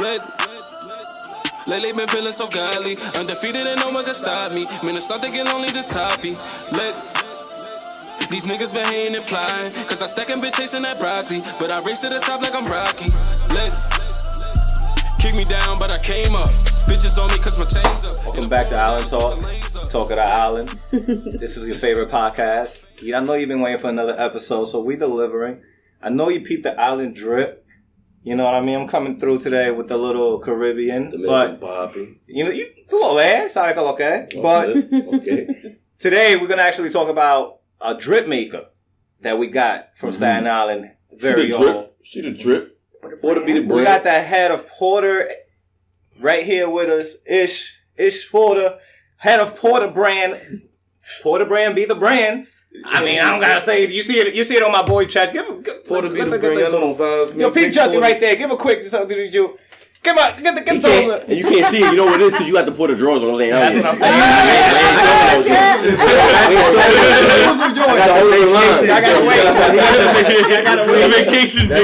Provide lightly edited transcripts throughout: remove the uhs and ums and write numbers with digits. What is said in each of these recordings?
Lately been feeling so godly, undefeated and no one can stop me. Man, it's not thinking only the toppy. These niggas been hating and plotting, cause I stack and been chasing that broccoli. But I race to the top like I'm Rocky. Kick me down, but I came up. Bitches on me cause my chains up. Welcome back to Island Talk. Talk of the Island. This is your favorite podcast. I know you've been waiting for another episode, so we delivering. I know you peeped the Island drip. You know what I mean? I'm coming through today with a little Caribbean. But Bobby. You a little sabe okay. But okay. Today we're gonna actually talk about a drip maker that we got from Staten Island. Very own. See the drip. Porter be the brand. We got that head of Porter right here with us. Ish Porter. Head of Porter brand. Porter brand be the brand. I mean, I don't gotta say it. You see it on my boy chat. Porter be the brand. I know vibes. Yo, Pink Chucky right there. Give a quick something to you. Get those. And you can't see it. You know what it is because you got the Porter drawers on. I'm saying. That's what I'm saying. I gotta wait. Vacation. But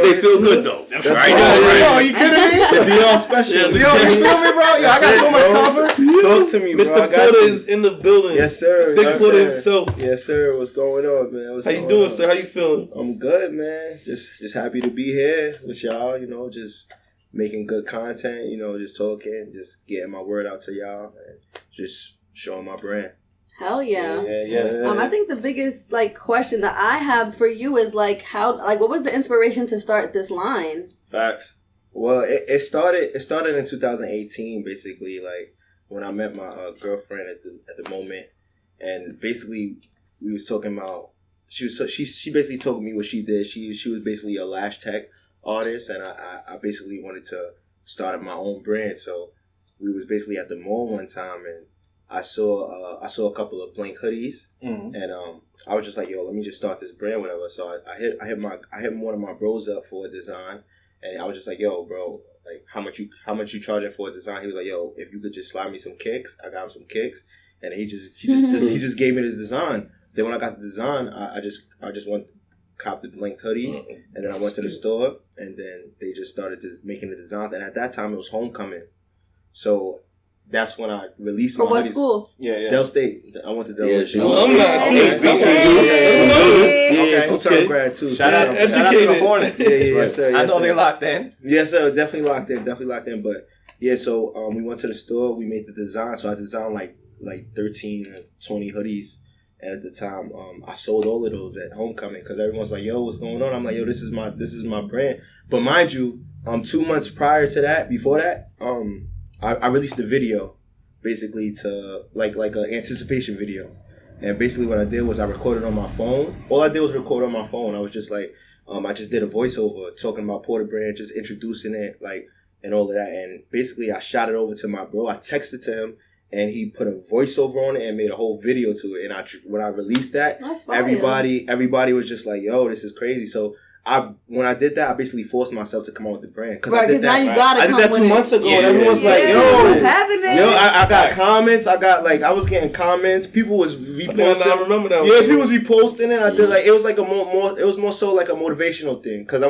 they feel good though. That's right. Yo, you kidding me? The Dior special. Yo, you feel me, bro? Yo, I got so much comfort. Talk to me, bro. Mr. Porter is in the building. Yes, sir. Big Porter himself. Yes, sir. What's going on, man? How you doing, sir? How you feeling? I'm good, man. Just happy to be here with y'all. You know, just making good content. You know, just talking, just getting my word out to y'all, and just showing my brand. Hell yeah. Yeah. I think the biggest question that I have for you is what was the inspiration to start this line? Facts. Well, it started in 2018, basically, when I met my girlfriend at the moment, and basically we was talking about she basically told me what she did. She was basically a lash tech artist, and I basically wanted to start my own brand. So we was basically at the mall one time, and I saw a couple of blank hoodies, and I was just like, yo, let me just start this brand, whatever. So I hit one of my bros up for a design, and I was just like, yo, bro, how much you charging for a design? He was like, yo, if you could just slide me some kicks. I got him some kicks, and he just gave me the design. Then when I got the design, I just went cop the blank hoodies, and then I went to the store, and then they just started making the designs. And at that time, it was homecoming, so that's when I released my hoodies. What school? Yeah. Del State. I went to Del State. I'm not. Yeah, two-time grad too. Shout out to the Hornets. Yeah, yes sir. I know they locked in. Yes sir, definitely locked in. But yeah, so we went to the store. We made the design. So I designed like 13 or 20 hoodies. And at the time, I sold all of those at homecoming because everyone's like, "Yo, what's going on?" I'm like, "Yo, this is my brand." But mind you, 2 months prior to that, before that, I released a video, basically to like an anticipation video, and basically what I did was I recorded on my phone. All I did was record on my phone. I was just like, I just did a voiceover talking about Porter Brand, just introducing it, and all of that. And basically, I shot it over to my bro. I texted to him. And he put a voiceover on it and made a whole video to it. And when I released that, everybody was just like, "Yo, this is crazy." So when I did that, I basically forced myself to come out with the brand because I did that 2 months ago, and everyone's like, "Yo, I got comments. I was getting comments. People was reposting. I remember that. Yeah, people was reposting it. I did it was like it was more so like a motivational thing because I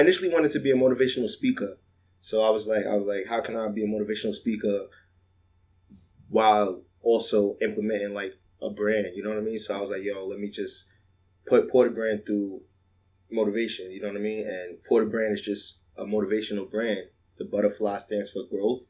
initially wanted to be a motivational speaker. So I was like, how can I be a motivational speaker while also implementing a brand? You know what I mean? So I was like, yo, let me just put Porter Brand through motivation. You know what I mean? And Porter Brand is just a motivational brand. The butterfly stands for growth,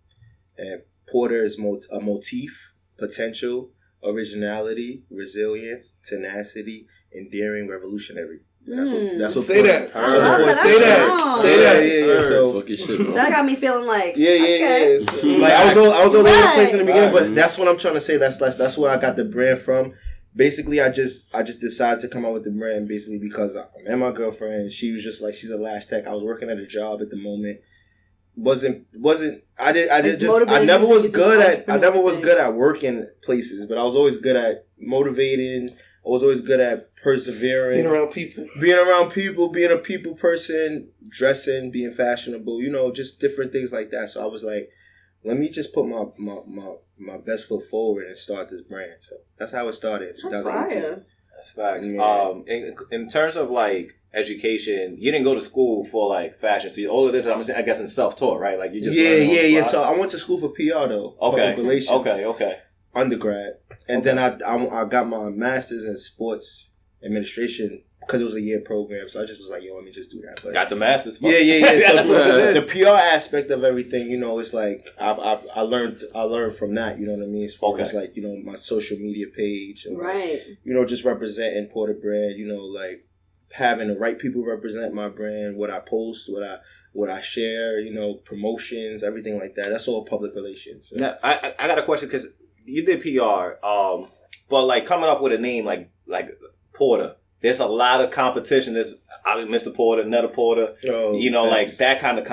and Porter is a motif, potential, originality, resilience, tenacity, endearing, revolutionary. That's what say that. Say that. Yeah. So talk your shit, bro. That got me feeling like yeah. So, I was all over the place in the beginning, but that's what I'm trying to say. That's where I got the brand from. Basically, I just decided to come out with the brand basically because I met my girlfriend. She was just like, she's a lash tech. I was working at a job at the moment. I never was good at working places, but I was always good at motivating. I was always good at persevering. Being around people, being a people person, dressing, being fashionable, just different things like that. So I was like, let me just put my best foot forward and start this brand. So that's how it started in 2018. That's facts. Yeah. In terms of education. You didn't go to school for like fashion. So all of this, I guess, in self-taught, right? Like you just yeah. So I went to school for PR though. Okay. Public relations. Okay. Undergrad, and then I got my master's in sports administration because it was a year program. So I just was like, yo, let me just do that. But got the master's. Yeah. So the PR aspect of everything, you know, it's like I learned from that. You know what I mean? As far as like, you know, my social media page and like, you know, just representing Porter brand. You know, like having the right people represent my brand, what I post, what I share. You know, promotions, everything like that. That's all public relations. So. Now, I got a question because you did PR, but like coming up with a name like Porter. There's a lot of competition. There's Mr. Porter, Netta Porter. You know, like that kind of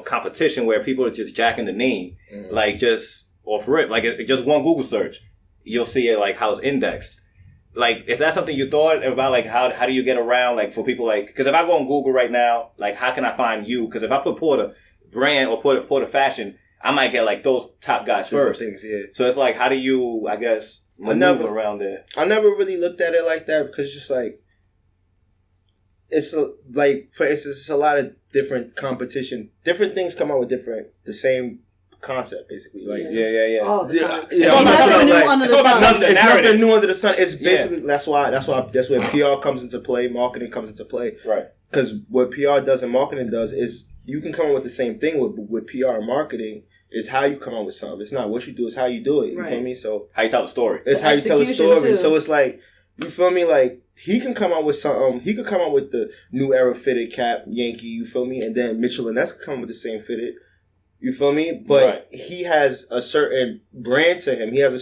competition where people are just jacking the name, like just off rip, like just one Google search, you'll see it like how it's indexed. Like, is that something you thought about? Like, how do you get around? Like, for people like, because if I go on Google right now, like, how can I find you? Because if I put Porter brand or Porter fashion, I might get like those top guys first. Things, yeah. So it's like, how do you, I guess, maneuver around there? I never really looked at it like that because it's just like, like, for instance, it's a lot of different competition. Different things come out with the same concept, basically. Like, yeah. All the time. It's nothing new under the sun. It's nothing new under the sun. It's basically that's where PR comes into play, marketing comes into play. Right. Because what PR does and marketing does is you can come up with the same thing with PR and marketing. Is how you come up with something. It's not what you do, it's how you do it. You feel me? So how you tell the story. It's how you tell the story. Too. So it's like, you feel me? Like, he can come out with something. He could come out with the new era fitted cap, Yankee, you feel me? And then Mitchell and Ness could come with the same fitted. You feel me? But he has a certain brand to him. He has a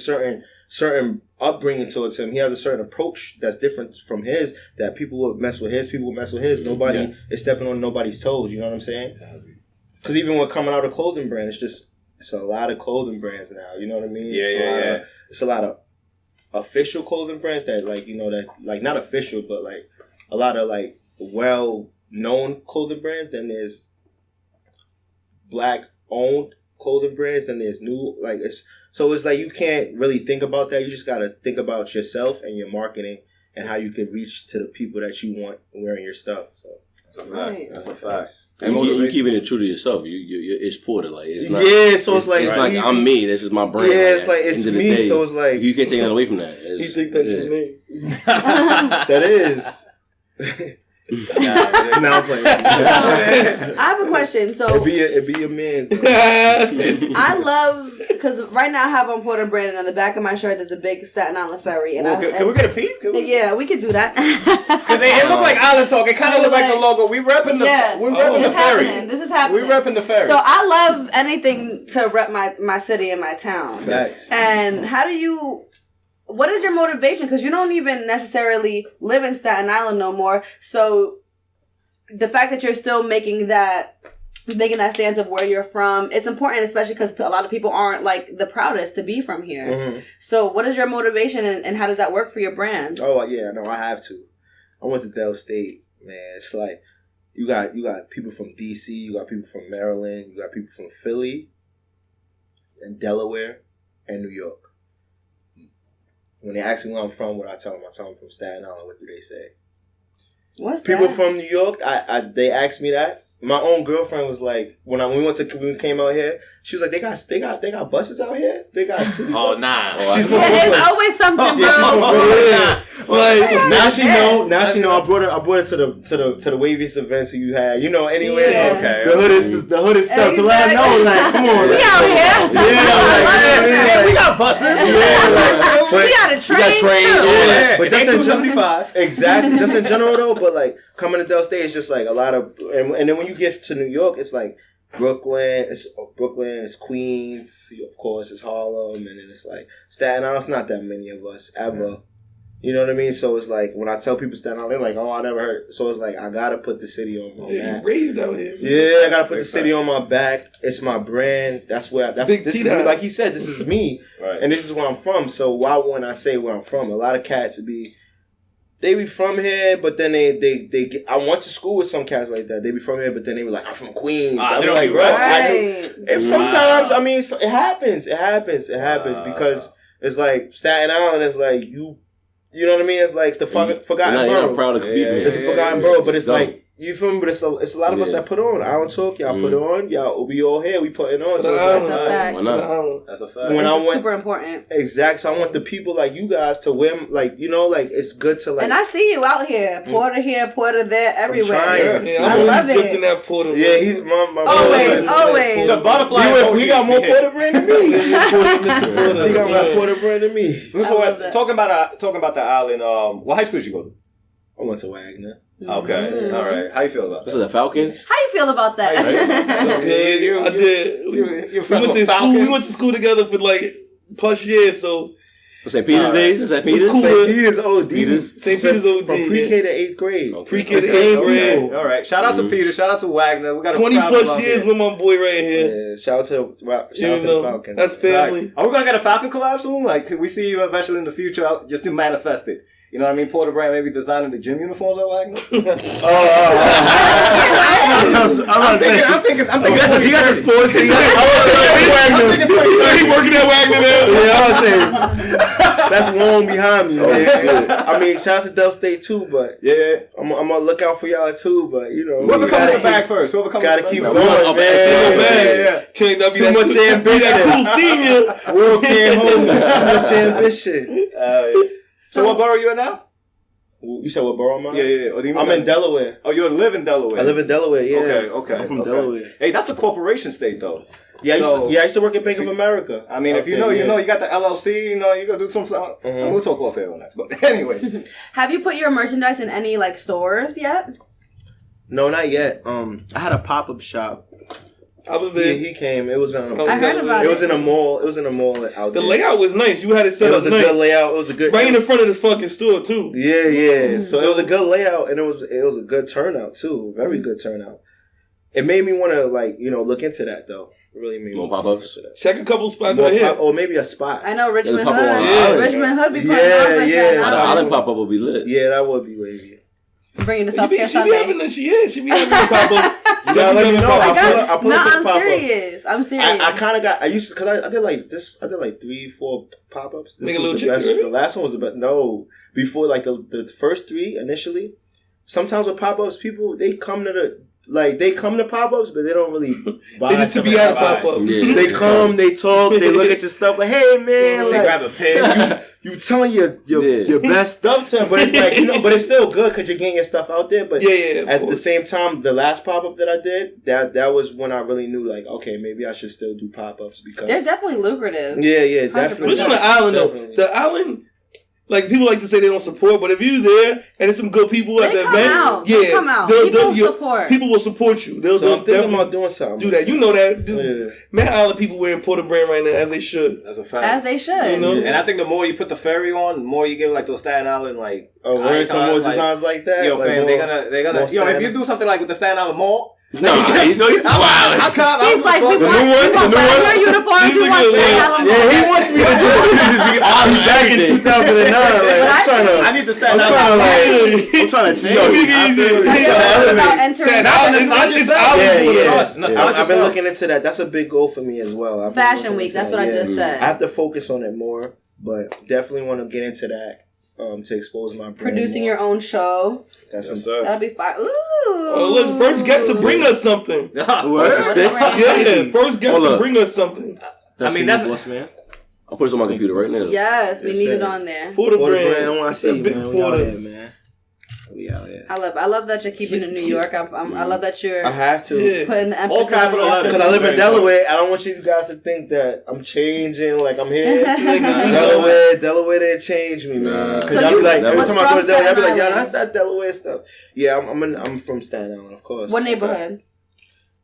certain upbringing towards him. He has a certain approach that's different from his, that people will mess with his, people will mess with his. Nobody is stepping on nobody's toes, you know what I'm saying? Because even when coming out of clothing brand, it's a lot of clothing brands now, you know what I mean? It's a lot of official clothing brands that, like, you know, that, like, not official, but like a lot of like well-known clothing brands. Then there's black-owned clothing brands. Then there's new, like, it's like you can't really think about that. You just got to think about yourself and your marketing and how you can reach to the people that you want wearing your stuff. So. That's a fact. That's a fact. And you keeping it true to yourself. It's Porter. Like, it's not. Yeah, so it's like I'm me. This is my brand. Yeah, it's like it's me. So it's like you can't take that away from that. You think that's your name? That is. Now I'm playing. I have a question. So it be a man's. I love, because right now I have on Porter brand, and on the back of my shirt there's a big Staten Island ferry. And can we get a peek? Yeah, we could do that. Because it looked like Island Talk. It kind of looked like the logo. We repping the ferry. This is happening. We repping the ferry. So I love anything to rep my city and my town. Facts. And what is your motivation? Because you don't even necessarily live in Staten Island no more. So the fact that you're still making that stance of where you're from, it's important, especially because a lot of people aren't like the proudest to be from here. Mm-hmm. So what is your motivation and how does that work for your brand? Oh, yeah, no, I have to. I went to Del State, man. It's like you got people from DC, you got people from Maryland, you got people from Philly and Delaware and New York. When they ask me where I'm from, what I tell them? I tell them from Staten Island. What do they say? What's people that? From New York? They asked me that. My own girlfriend was like, when we came out here, she was like, they got buses out here. They got city. Oh nah. She's from Brooklyn. There's always something. Yeah, she's from Brooklyn. Like now she know. Now she know. I brought her to the waviest events you had. You know, anyway. Yeah. Okay. The hood is stuff. To let her know, like, come on. We out here. Yeah, we got buses. Yeah, we got a train. Yeah, but just in 275. Exactly. Just in general though, but like coming to Del State is just like a lot of, and then when you get to New York, it's like Brooklyn, it's Queens, of course, it's Harlem, and then it's like Staten Island. It's not that many of us ever. You know what I mean? So it's like when I tell people Staten Island, they're like, "Oh, I never heard." So it's like I gotta put the city on my back. You raised out here. Yeah, I gotta put the city on my back. It's my brand. This is me. Like he said, this is me, and this is where I'm from. So why wouldn't I say where I'm from? A lot of cats be from here, but then they get, I went to school with some cats like that. They be from here, but then they be like, I'm from Queens. I be like, bro, sometimes, I mean, it happens. It happens because it's like Staten Island is like you know what I mean? It's like it's the forgotten You're borough. not proud of beating It's a forgotten borough, but it's dumb. like, you feel me? But it's a lot of us that put on. Island Talk, y'all put on. Y'all, we all here. We putting on. So it's That's like, a fact. Why not? That's a fact. when I It's went, super important. exactly. So I want the people like you guys to wear, like, you know, like it's good to like. And I see you out here. Porter there, everywhere. trying. Yeah, I I'm love always dipped in it. that Porter. Yeah, he's my Always, brother. always. The butterfly. He got more Porter brand than me. Mr. Porter. He got more Porter brand than me. So love that. talking about the island. What high school did you go to? I went to Wagner. Okay, all right. How you feel about What's that? it, the Falcons? How you feel about that? Yeah, I did. You're friends with We Falcons? went to school together for like plus years, so St. Peter's days? Is that Peter's? cool. St. Peter's OD. Peter's? St. Peter's OD, From pre-K to 8th grade. Okay. pre-K The to same 8th grade. people. All right. Shout out to Peter. Shout out to Wagner. We got 20 a crowd plus around years here. with my boy right here. Yeah, shout out to You the know, Falcons. that's family. Are we gonna get a Falcon collab soon? Like, can we see you eventually in the future? Just to manifest it. You know what I mean? Porter Brand maybe designing the gym uniforms at Wagner. I'm thinking. He got the sports. He got I'm thinking 2030. He working at Wagner now. Yeah, I was saying that's long behind me, man. I mean, shout out to Del State too, but Yeah. I'm gonna look out for y'all too. But you know, Whoever we comes in gotta the bag first. Whoever comes gotta in the keep bag going, first. man. Yeah. Too much ambition. That cool senior. World can't hold me. Too much ambition. So what borough you in now? You said what borough am I? Yeah. Or do you I'm mean in Delaware. Oh, you live in Delaware. I live in Delaware. Yeah. Okay. I'm from Delaware. Hey, that's the corporation state, though. Yeah, So- I used to work at Bank of America. I mean, if you know, you got the LLC. You know, you gotta do some stuff. We'll talk off air on that. But anyways, Have you put your merchandise in any like stores yet? No, not yet. I had a pop-up shop. I was there. He came. It was I heard about It it. was in a mall. It was in a mall out The there. layout was nice. You had it set It up was a nice. good layout. It was a good Right in the front of this fucking store too. Yeah. So it was a good layout, and it was a good turnout too. Very good turnout. It made me want to look into that though. It really made me More want to look pop-ups? into that. Check a couple spots More right here. or maybe a spot. I know Richmond pop up on Hood. Island. Richmond Hood be putting Yeah, on for yeah. Staten Island Island. pop-up will be lit. Yeah, that would be wavy. Bringing the She self-care be Sunday. having the pop-ups. You gotta let me know. Pop-ups. I pull No, up to the I'm pop-ups. serious. I'm serious. I kind of got. I used to because I did like this. I did like 3-4 pop-ups. This Make a was little the chicken, best. right? The last one was the best. No, before like the first 3 initially. Sometimes with pop-ups, people they come to pop-ups, but they don't really buy. They just to be at a pop-up. Yeah. They come, they talk, they look at your stuff like, "Hey man, they like, grab a pen. you telling your Yeah. best stuff to them." But it's like but it's still good because you're getting your stuff out there. But Yeah, of at the course. same time, the last pop-up that I did, that was when I really knew like, okay, maybe I should still do pop-ups because They're definitely lucrative. yeah, definitely. Especially on the island though. Definitely. The island, like people like to say they don't support, but if you're there and there's some good people at They the come event, out. yeah, They come out. People support. People will support you. They'll So I'm thinking definitely about doing something. do that. You know that. Yeah. Man, Island people wearing Porter Brand right now as they should. That's a fact. As they should. You know? And I think the more you put the ferry on, the more you give like those Staten Island like. Oh, wearing some more icons, like, designs like that. Yo, like fam, more- they're gonna. more Yo, if Staten- you do something like with the Staten Island Mall. He's wild. He's like, we want Wagner uniforms. We want Staten Island. Yeah, he wants me to just. I'll be back in 2009. Like, I'm trying to. I need the Staten I'm Island. trying to change. It's about entering. Staten Island is island. Yeah. I've been looking into that. That's a big goal for me as well. I've been Fashion looking Week. into That's that, what I yeah. just said. I have to focus on it more, but definitely want to get into that to expose my brand. Producing more. your own show. That's Yes, some- sir. That'll be fine. Ooh. Oh, look, first guest to bring us something. That's a stick. Yeah, first guest Hold to up. bring us something. I mean, that's what's man. I'll put this on my computer right now. Yes, we Yes, need it sir. on there. Porter Porter Brand. brand. I want to see you, Big man. We out Porter. here, man. We out here. I love that you're keeping it in New York. I love that you're I have to. Yeah. putting the All emphasis on capital your letters. Because I live in Very Delaware, I don't want you guys to think that I'm changing, like I'm here. Delaware. Delaware didn't change me, man. Because So y'all you be like, every was time I go to from Delaware, y'all be like, Staten yo, Island. that's that Delaware stuff. Yeah, I'm from Staten Island, of course. What neighborhood?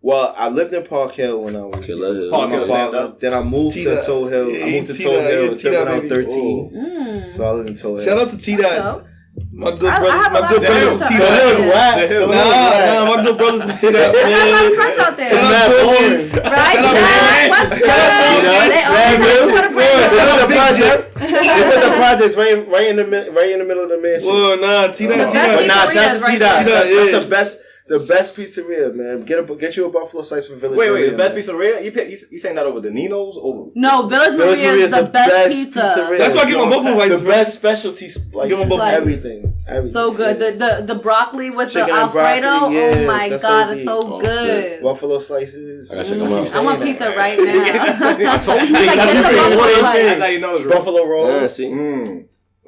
Well, I lived in Park Hill when I was Okay, let it- Park with my Hill, father. Then I moved to T-Dot. Soul Hill. Yeah, I moved to T-Dot, Soul Hill yeah, when T-Dot, I was baby. 13. So I lived in Soul Hill. Shout out to T-Dot. So, My good I brothers, have a my lot good of brothers friends from out T-Dot. Soul Hill's whack. The Hill. Soul Hill's whack. Nah, my good brothers from T-Dot. I have a lot of Man. friends out there. Shout out Mad Boys. boring. Right? Shout out Yeah, what's Shout out good? Boys. They always have Twitter Shout friends. out the Big projects. Jeff. They put the projects right in the middle of the mansion. Well, nah, T-Dot, The best T-Dot. people- Nah, shout out to Right T-Dot. there. That's Yeah. the best. The best pizzeria, man. Get you a buffalo slice from Village. Wait, the best pizzeria? You saying that over the Nino's? Over? No, Village Maria is the best pizza. Pizzeria. That's why I get my buffalo slices. The best specialty slices. Everything. So good. Yeah. The broccoli with Chicken the Alfredo. broccoli, yeah, oh my that's god, so it's so deep. good. Buffalo slices. I gotta check them out. I want pizza right now. I told you. Like, get the buffalo slice. That's how you know it's real. Buffalo roll. Yeah, see.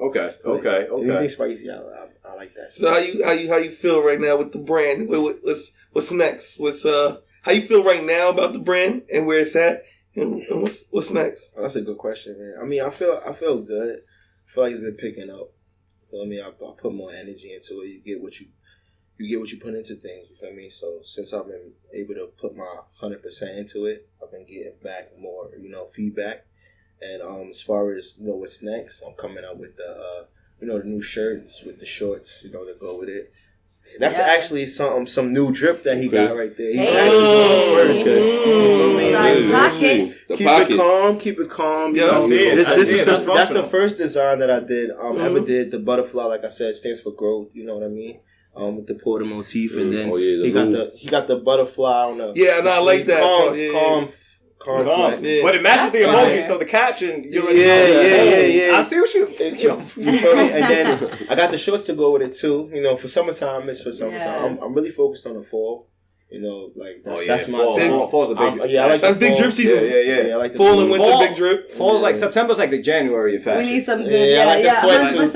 Okay. Anything spicy, I like that. So how you feel right now with the brand? What's next? How you feel right now about the brand and where it's at? And what's next? That's a good question, man. I mean, I feel good. I feel like it's been picking up. You feel me? I put more energy into it. You get what you put into things. You feel me? So since I've been able to put my 100% into it, I've been getting back more, feedback. And as far as what's next, I'm coming out with the the new shirts with the shorts, to go with it. That's actually some new drip that he got right there. He first. Keep it calm. That's the first design that I did. Ever did. The butterfly, like I said, stands for growth. You know what I mean? With the porter motif, and then he got the butterfly on the. Yeah, and I like that. Calm flex. Yeah. But it matches the emoji, so the caption. Yeah. I see what you feel me? And then I got the shorts to go with it too. For summertime, it's for summertime. I'm really focused on the fall. That's my time. Fall's a big. I like that's big drip season. Yeah, I like the fall and winter big drip. Fall's like September's like the January in fashion. We need some good. the 100%.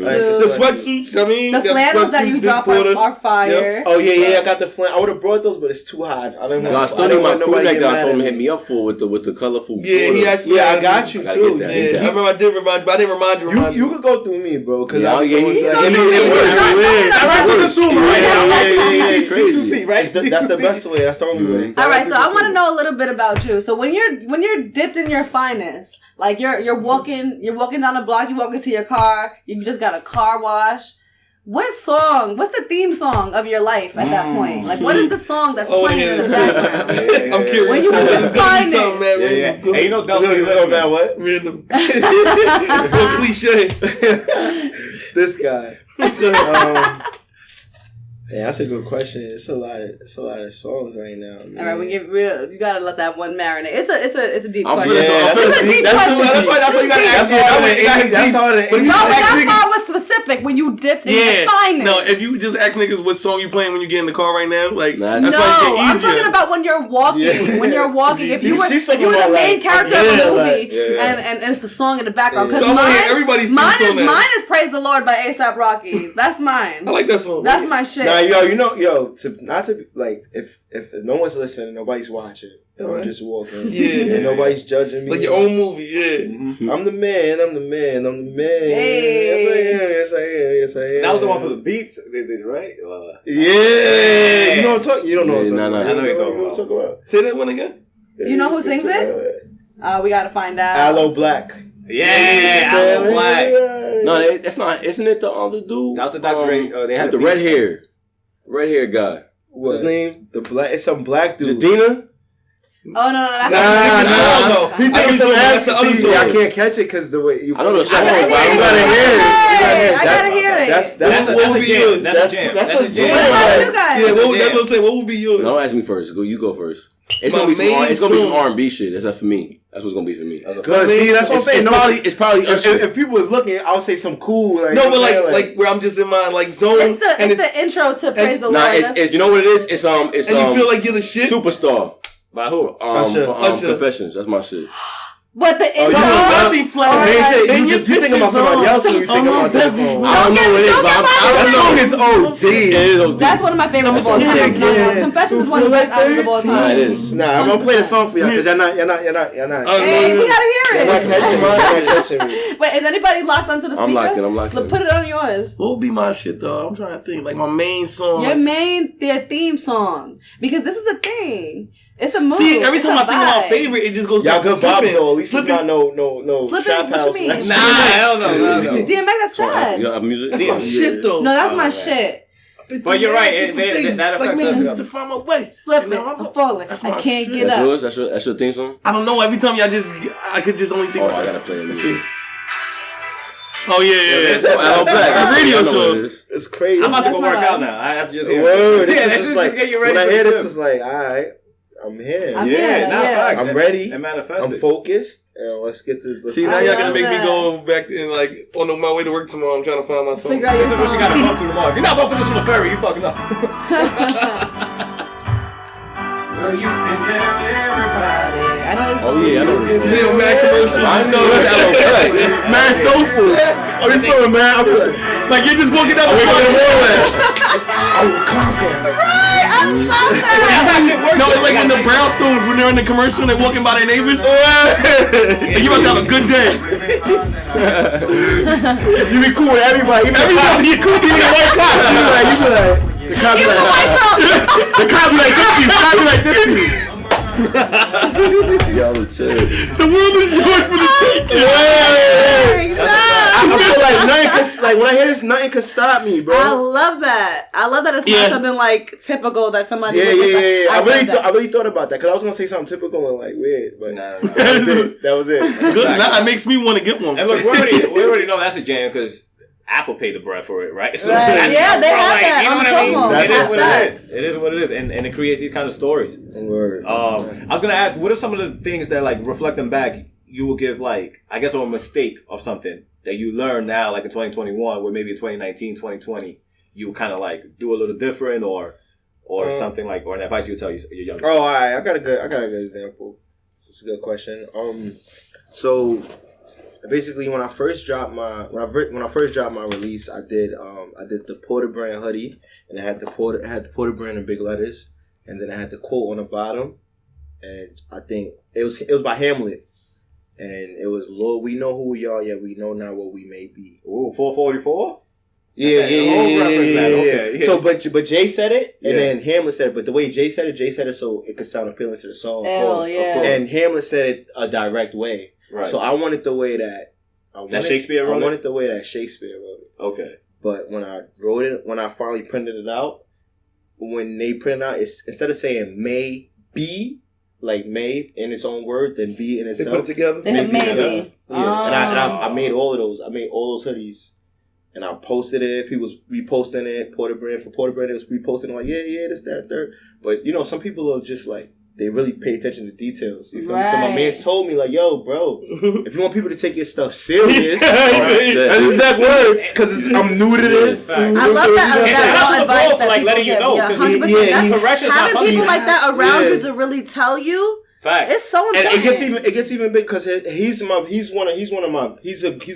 The sweatsuits. I mean, the flannels that you drop are fire. Yep. Oh yeah. I got the flannel. I would have brought those, but it's too hot. I don't know. I still need my crew neck that I told him to hit me up for with the colorful. Yeah, I got you too. Yeah, I remember I didn't remind you. You could go through me, bro. Because I'm a consumer, right? Crazy, right? That's the best way. That's the only way. All right, so I want to know a little bit about you. So when you're dipped in your finest, like you're walking down the block, you walk into your car, you just got a car wash. What's the theme song of your life at that point? Like, what is the song that's playing in the background? I'm curious. When you find it. Hey, about what? Random. Cliche. This guy. Yeah, that's a good question. It's a lot of songs right now. Man. All right, we get real. You gotta let that one marinate. It's a deep question. It's a deep question. That's why you gotta ask. That's hard. That part was specific when you dipped in the finest. No, if you just ask niggas what song you playing when you get in the car right now, like that's no, I'm talking about when you're walking. Yeah. When you're walking, if you were the main character of a movie, and it's the song in the background. Because mine is "Praise the Lord" by A$AP Rocky. That's mine. I like that song. That's my shit. Nah, not to like if no one's listening, nobody's watching. I'm just walking. And nobody's judging me. Like your own movie, I'm the man. Hey. Yes, I am. That was the one for the beats, right? Yeah. You know what I'm talking. You don't know what I'm talking about. I know you're talking about. Say that one again. You know who sings it? We gotta find out. Aloe Black. Yeah, Aloe Black. No, it's not. Isn't it the other dude? That was the Dr. Dre. They had the red hair guy. What's his name? The black. It's some black dude. Jadina? Oh no, that's no. He thinks some accent. I can't catch it because the way you. I don't know. I gotta hear it. That's what would be yours. That's a jam. What about you guys? Yeah, that's what I'm saying. What would be yours? No, ask me first. You go first. It's gonna be some R&B shit. That's for me. That's what's gonna be for me. Good. See, that's what I'm saying. It's probably if people was looking, I would say some cool. Like, no, but like where I'm just in my zone. It's the intro to Praise the Lord. Nah, it's you know what it is. It's and you feel like you're the shit. Superstar. By who? Confessions. That's my shit. But the intro. You think about somebody else when you think about that song. I don't know what it is, but that song is OD. That's one of my favorites of all time. Confessions is one of the best albums of all time. It is. Nah, I'm gonna play the song for y'all because you're not. Hey, we gotta hear it. You're not catching me. Wait, is anybody locked onto the speaker? I'm locked in. Put it on yours. What would be my shit though? I'm trying to think. Like my main song. Their theme song. Because this is the thing. It's a movie. See, every time I think about favorite, it just goes y'all back to good vibes though. At least it's not no trap house. What you mean? Nah, hell no. DMX, that's sad. You got music? That's my shit though. No, that's my shit. But you're right. That like me, affects us. to find my way. Slipping, I'm falling. I can't get That's up. yours? That's your theme song? I don't know. Every time I could just only think about I gotta play it. Oh yeah. Al Black. Radio show. It's crazy. I'm about to go That's work my out now. I have to just hear Word. This Yeah, is just like get you ready when I for hear the this, gym. it's like, all right, I'm here. I'm Yeah, here, nah, yeah. facts. I'm ready. And manifest I'm focused, and let's get this. Let's See, now I y'all love gonna make me that. go back and like on my way to work tomorrow. I'm trying to find my song. Figure out your This is what you song. gotta bump to tomorrow. If you're not bumping this on the ferry, you fucking up. Well, you can tell everybody. I know this Oh yeah, I know this It's song. Neil Mac commercial. I know this Al Black. Man, soulful. How you feeling, man? I'm like you're just walking down the I will conquer. No, it's like when the brownstones when they're in the commercial and they're walking by their neighbors. And you about to have a good day. You be cool with everybody. Everybody, you cool even the white cops. You be like, the cop be like, The cop be like this to you. The cop be like this to you. Yo, chill. The world is yours for the taking. I feel like nothing can, like when I hear this, nothing can stop me, bro. I love that. I love that it's Yeah. not something like typical that somebody. Yeah, would yeah, just like- yeah, yeah. love that. I really thought about that because I was gonna say something typical and like weird, but Nah. that was it. That was it. Good. Now it makes me want to get one. And look, we already know that's a jam because Apple paid the bread for it, right? So Right. Yeah, they have that you know on what I mean? promo. That's It is a what fact. it is. It is what it is, and it creates these kind of stories. Word. I was gonna ask, what are some of the things that, like, reflecting back, you will give, like, I guess, on a mistake of something that you learn now, like in 2021, where maybe in 2019, 2020, you kind of like do a little different, or something like, or an advice you would tell your younger. Oh, all right. I got a good example. It's a good question. So basically, when I first dropped my release, I did the Porter brand hoodie, and it had the Porter brand in big letters, and then I had the quote on the bottom, and I think it was by Hamlet, and it was, "Lord, we know who we are, yet we know not what we may be." Ooh, 444? Yeah. Okay, yeah. So, but Jay said it, and Yeah. then Hamlet said it. But the way Jay said it so it could sound appealing to the song. Hell yeah. And Hamlet said it a direct way. Right. So I wanted the way that Shakespeare wrote it? I wanted the way that Shakespeare wrote it. Okay. But when I wrote it, when I finally printed it out, when they printed it out, it's instead of saying may be, like may in its own word, then be in They itself. put it together. Maybe. Yeah. And I made all of those. I made all those hoodies. And I posted it. People was reposting it. Porter brand, it was reposting like, yeah, this, that, and third. But, you know, some people are just like, they really pay attention to details. You feel me? So my man told me, like, yo, bro, if you want people to take your stuff serious, that's exact words, because I'm new to this. I love that advice that like people letting you give. know, Yeah, 'cause 100%. correction's not Having punishment. people like that around Yeah. you to really tell you, Fact. it's so And important. it gets even big because he's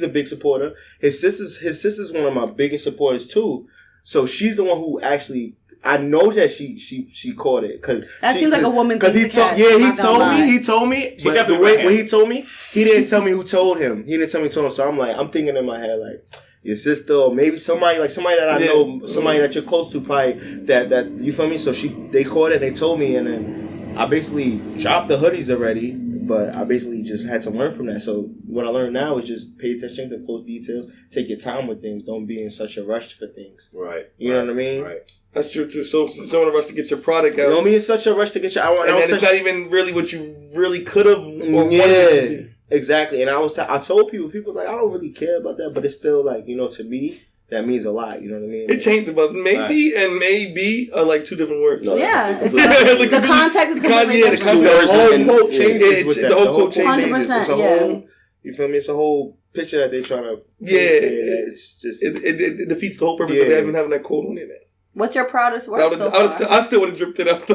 a big supporter. His sister's one of my biggest supporters too. So she's the one who actually, I know that she caught it because That seems like a woman because thing he to told catch, yeah I'm he not gonna lie. told me She but the definitely way went when ham. he told me, he didn't tell me who told him. He didn't tell me who told him. So I'm thinking in my head like, your sister or maybe somebody that I know, somebody that you're close to, probably that you feel me. So they caught it and they told me, and then I basically dropped the hoodies already, but I basically just had to learn from that. So what I learned now is just pay attention to close details, take your time with things, don't be in such a rush for things. Right. You know what I mean? Right. That's true too. So someone rush to get your product out, Don't be in such a rush to get your. and then it's not even really what you really could have or wanted it to be. Exactly. And I told people like I don't really care about that, but it's still like, you know, to me that means a lot. You know what I mean? It changed about maybe and maybe are like two different words. Yeah. Like, The context is completely yeah, the different. context. The whole quote changes with that. The whole quote changes. 100%, It's a yeah. whole. You feel me? It's a whole picture that they're trying to. Yeah. It's just. It defeats the whole purpose Yeah. of even having that quote on it. What's your proudest work so far? I still would have dripped it out.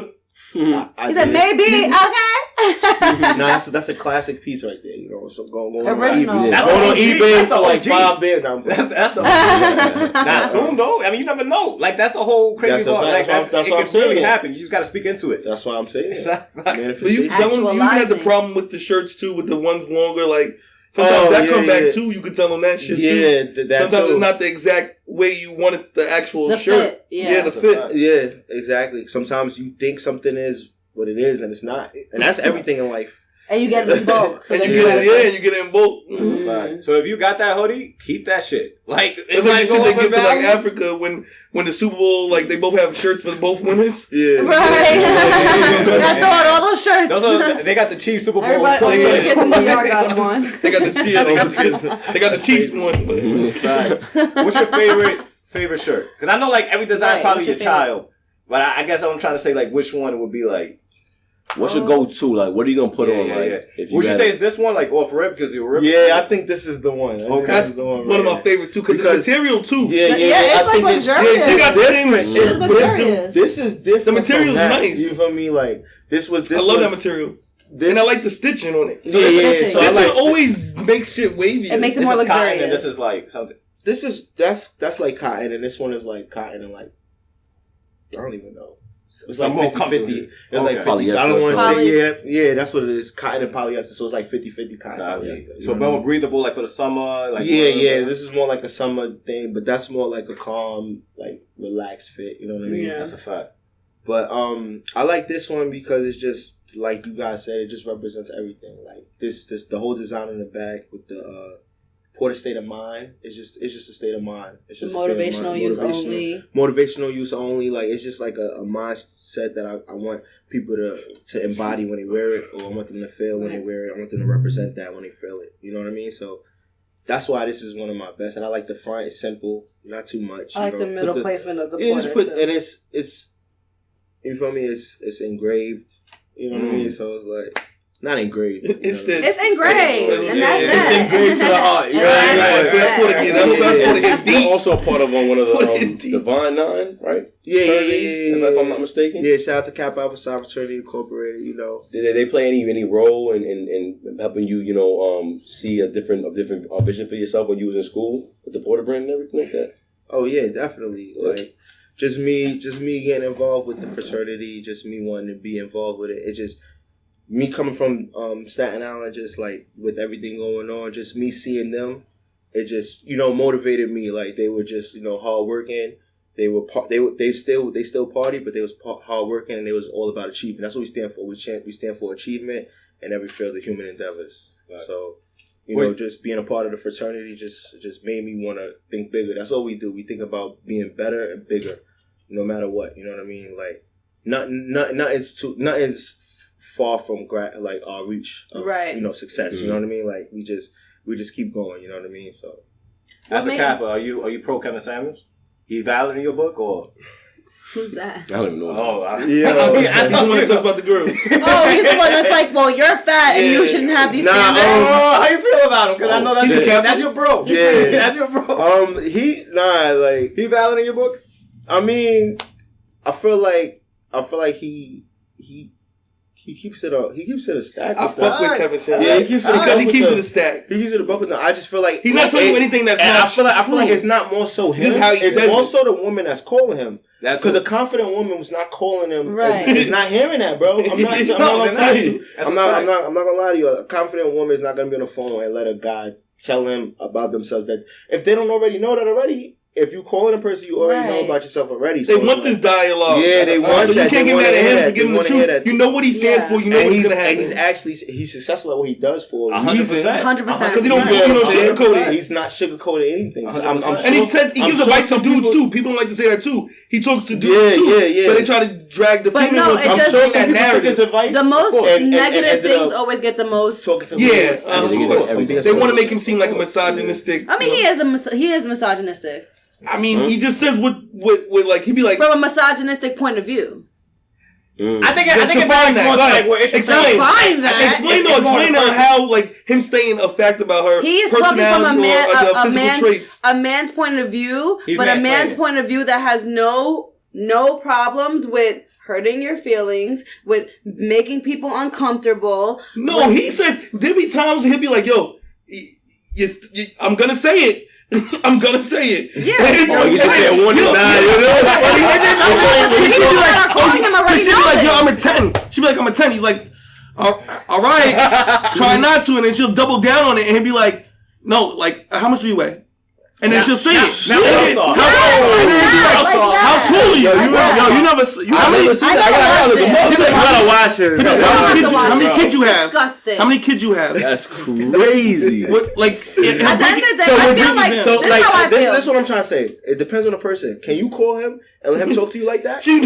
He said maybe, okay. No, that's a classic piece right there. You know, so going Original. on eBay, That's going on the OG. eBay That's the for like OG. $5 now. That's the not soon though. I mean, you never know. Like that's the whole crazy That's a part. fact. Like That's it what I'm could really saying. happen. You just got to speak into it. That's why I'm saying. But you Manifestation. had the Actualizing. problem with the shirts too, with the ones longer. Like sometimes that come back too. You could tell on that shit too. Yeah, that Sometimes too. it's not the exact way you wanted the actual The shirt. fit, yeah. The fit. Yeah, exactly. Sometimes you think something is what it is, and it's not. And that's everything in life. And you get it in bulk. So and you get it in bulk. That's a fact. So if you got that hoodie, keep that shit. Like it's like shit they give to like Africa when the Super Bowl, like they both have shirts for both winners. Yeah. Right. I thought all those shirts. They got the Chiefs Super Bowl. Everybody, kids in New York got them on. They got the Chiefs one. What's your favorite shirt? Because I know like every design is probably your child, but I guess I'm trying to say like which one would be like. What's your go-to? Like, what are you gonna put on? Like, would you say it's this one, like off rip, because you're ripping? Yeah, I think this is the one. That's the one of my favorites too, because the material too. Yeah, it's like luxurious. It's different. This is different. The material's nice. You feel me? Like this was. I love that material. And I like the stitching on it. Yeah. So stitching always makes shit wavy. It makes it more luxurious. And this is like something. That's like cotton, and this one is like cotton and like I don't even know. It's like 50-50. It's like 50. I don't want to say yeah. That's what it is. Cotton and polyester. So it's like 50-50 cotton and polyester. So more breathable, like for the summer. Like This is more like a summer thing, but that's more like a calm, like relaxed fit. You know what I mean? Yeah, that's a fact. But I like this one because it's just like you guys said. It just represents everything. Like this the whole design in the back with the Port State of Mind. It's just a state of mind. It's just motivational use only. Motivational use only. Like it's just like a mindset that I want people to embody when they wear it, or I want them to feel when they wear it. I want them to represent that when they feel it. You know what I mean? So that's why this is one of my best. And I like the front. It's simple, not too much. I like the middle placement of the and it's you feel me? It's engraved. You know what I mean? So it's like. Not engraved. It's engraved. And that's it's engraved to the heart. Right. Also a part of one of the Divine Nine, right? Yeah. If I'm not mistaken. Yeah, shout out to Kappa Alpha Psi Fraternity Incorporated, you know. Did they play any role in helping you, see a different vision for yourself when you was in school with the Porter brand and everything like that? Oh yeah, definitely. Like just me getting involved with the fraternity, just me wanting to be involved with it. It just me coming from Staten Island, just like with everything going on, just me seeing them, it just motivated me. Like they were just hard working. They still party, but they was hard working, and it was all about achievement. That's what we stand for. We stand for achievement in every field of human endeavors. Right. So just being a part of the fraternity just made me want to think bigger. That's all we do. We think about being better and bigger, no matter what. You know what I mean? Like nothing's far from our reach of success. You know what I mean? Like we just keep going. You know what I mean? So as a Kappa, are you pro Kevin Samuels? He valid in your book or? Who's that? I don't even know. Oh, he's the one that talks about the girl. Oh, he's the one that's like, well, you're fat and you shouldn't have these standards. How you feel about him? Because I know that's your bro. Yeah, that's your bro. He valid in your book. I mean, I feel like he keeps it a stack. I fuck with Kevin Samuels. Yeah, he keeps it a stack. He keeps it a buck with them. I just feel like he's not telling you anything that's not. I feel like it's not more so him. It's also the woman that's calling him. Because a confident woman was not calling him. Right. Is not hearing that, bro. I'm not gonna lie to you. I'm not gonna lie to you. A confident woman is not gonna be on the phone and let a guy tell him about themselves that if they don't already know that already. If you calling a person, you already know about yourself already. They want this dialogue. Yeah, they want so that. You can't get mad at him for giving the truth. You know what he stands for. You know what's going to happen. And he's successful at what he does for a 100%. Because he don't sugarcoat it. He's not sugarcoating anything. So and he gives advice to dudes too. People don't like to say that too. He talks to dudes too. Yeah. But they try to drag the female. I'm sure that narrative. The most negative things always get the most. Yeah. They want to make him seem like a misogynistic. I mean, he is misogynistic. I mean, he just says what like he'd be like from a misogynistic point of view. I think it matters more like where it's explain that. Explain how like him saying a fact about her. He is talking from a man's point of view, but a man's point of view that has no problems with hurting your feelings, with making people uncomfortable. No, he said there be times he'll be like, "Yo, I'm gonna say it." I'm gonna say it. Yeah. You just can't warn him. She'd be like, yo, I'm a 10. She'd be like, I'm a 10. He's like, all right, try not to. And then she'll double down on it and he'll be like, no, like, how much do you weigh? And then she'll say it. Now, How tall are you? You never. How many? I gotta watch it. How many kids you have? Disgusting. How many kids you have? That's crazy. What, like, At the end of the day, I feel like this is how I feel. This is what I'm trying to say. It depends on the person. Can you call him and let him talk to you like that? She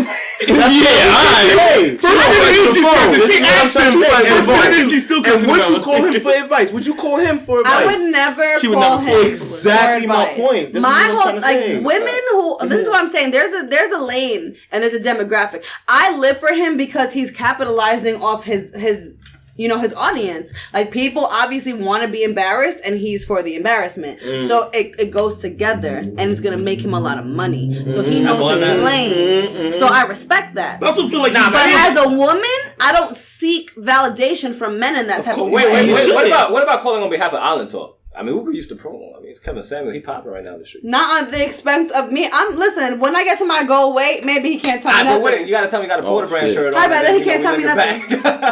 still comes. And would you call him for advice? Would you call him for advice? I would never She would call never. him Exactly for my advice. point. This is My what I'm whole trying to say. women who this is what I'm saying. There's a lane and there's a demographic. I live for him because he's capitalizing off his his audience. Like, people obviously want to be embarrassed, and he's for the embarrassment. So it goes together, and it's gonna make him a lot of money. So he knows his lane. So I respect that. I also feel like But as a woman, I don't seek validation from men in that type of way. Wait. What about calling on behalf of Island Talk? I mean, who used to promo? I mean, it's Kevin Samuel. He popping right now in the street. Not on the expense of me. Listen, when I get to my goal weight, maybe he can't tell me nothing. But wait, you gotta tell me you got a Porter brand shirt on. I bet he can't tell me nothing.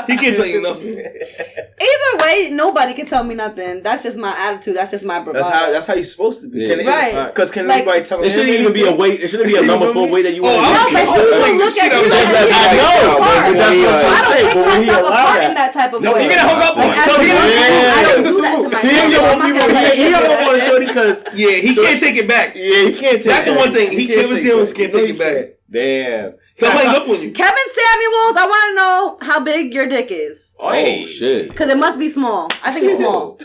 he can't tell you nothing. Either way, nobody can tell me nothing. That's just my attitude. That's just my bravado. That's how you're supposed to be. Yeah. Right. Because can Like, anybody tell him? It shouldn't even be a weight. It shouldn't be a number for weight that you want. No, but he will look at you like I know, but that's what I'm trying to say. I But don't when pick he myself allowed apart in that, that type of No, way. you're gonna hook up on Like, it. as a woman, I don't do that to myself. he ain't So I'm gonna not people. gonna let He him don't do want that. to shorty because Yeah, he can't take it back. he can't take. That's the one thing. He can't Kevin take Samuels it. can't No, take he it back. can't. Damn. He'll hang up on you. Kevin Samuels, I want to know how big your dick is. Oh shit. Because it must be small. I think it's small. Oh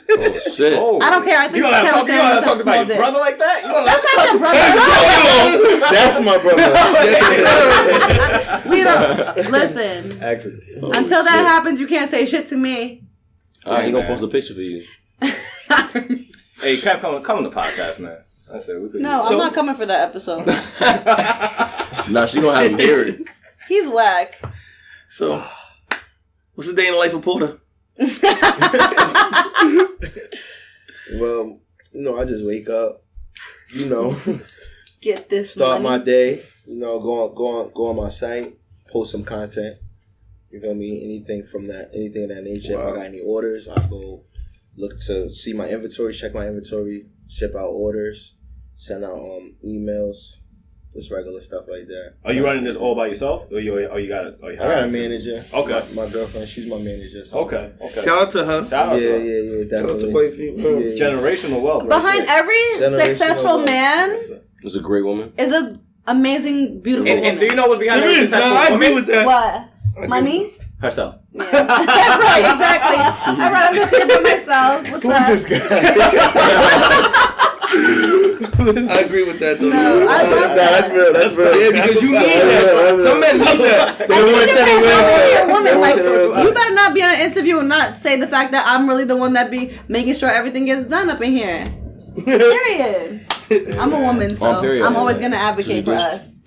shit. I don't care. I think You Kevin gonna Samuels talk has a about small your dick. brother like that? You That's not your brother. That's my brother. We don't. Listen. Excellent. Until that happens, you can't say shit to me. All right, he gonna post a picture for you. Hey, Cap, come on the podcast, man. That's it. No, I'm not coming for that episode. Nah, she gonna have him hear it. He's whack. So, what's the day in the life of Porter? Well, I just wake up. Get this Start money. my day. Go on my site, post some content. You feel me? Anything of that nature. Wow. If I got any orders, I go look to see my inventory, check my inventory, ship out orders, send out emails, just regular stuff like that. Are you running this all by yourself, or you got it? I got a manager. Okay. My girlfriend, she's my manager. So. Okay. Shout out to her. Shout out to her. Yeah, Shout out to definitely. Wifey. Yeah. Generational wealth. Right Behind there. every successful man It's a great woman. is an amazing, beautiful woman. And do you know what's behind There every is. successful I woman? agree with that. What? Money? Herself. Yeah. Right, exactly. All right, I'm just here by myself. What's Who's up? this guy? I agree with that, though. No, I love that. That's real. Yeah, because you need that. Some men need that. I think it depends on your woman. Like, They want to you better not be on an interview and not say the fact that I'm really the one that be making sure everything gets done up in here. Period. I'm a woman, so period. I'm always gonna advocate for us.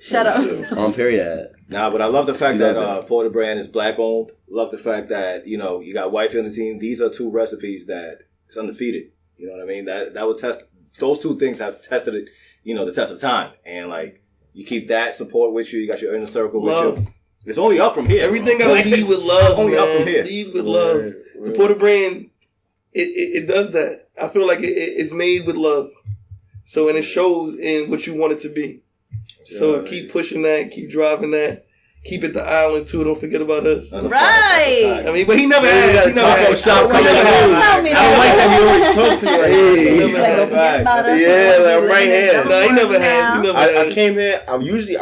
Shut up. On period. Nah, but I love the fact You that love that. Porter brand is black owned. Love the fact that you got wife on the team. These are two recipes that is undefeated. You know what I mean? That would test. Those two things have tested it. The test of time, and like you keep that support with you. You got your inner circle Love. with you. It's only up from here. Everything bro. gotta Like, lead with love, only up man. from here. Lead with love. The Porter brand, it does that. I feel like it's made with love. So, and it shows in what you want it to be. So keep pushing that, keep driving that. Keep it the island too. Don't forget about us. That's a Right. fact. That's a fact. I mean, but he never asked. He never asked. Shop coming Tell me I don't like that he always talks to me like, hey. Never Like, don't asked. forget about us. Yeah, like, right here. No, he never had. He never I had. came here. I usually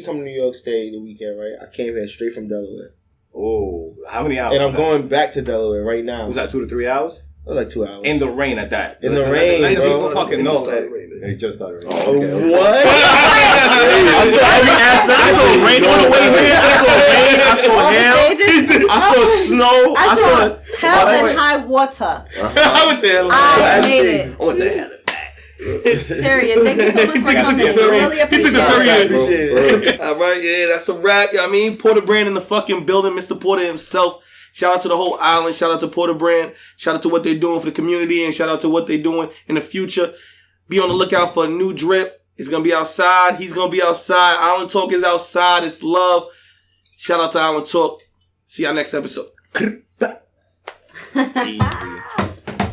come to New York State the weekend, right? I came here straight from Delaware, Oh, how many hours? and I'm going back to Delaware right now. Was that 2 to 3 hours? It was like 2 hours. In the rain at that. In the Listen, rain, let bro. people fucking It know just that. started raining. It just started raining. Oh, Okay. what? I saw every aspect. I saw rain on the way here. I saw rain. I saw All the hail. stages. I saw snow. I saw hell and high water. I went there. I made it. I went to hell. Period. Thank you so much for coming. the ferry. Really He took the appreciate ferry it. in. Appreciate it. All right, yeah, that's a wrap. I mean, Porter Brand in the fucking building. Mr. Porter himself. Shout out to the whole island. Shout out to Porter Brand. Shout out to what they're doing for the community, and shout out to what they're doing in the future. Be on the lookout for a new drip. It's gonna be outside. He's gonna be outside. Island Talk is outside. It's love. Shout out to Island Talk. See y'all next episode. Easy.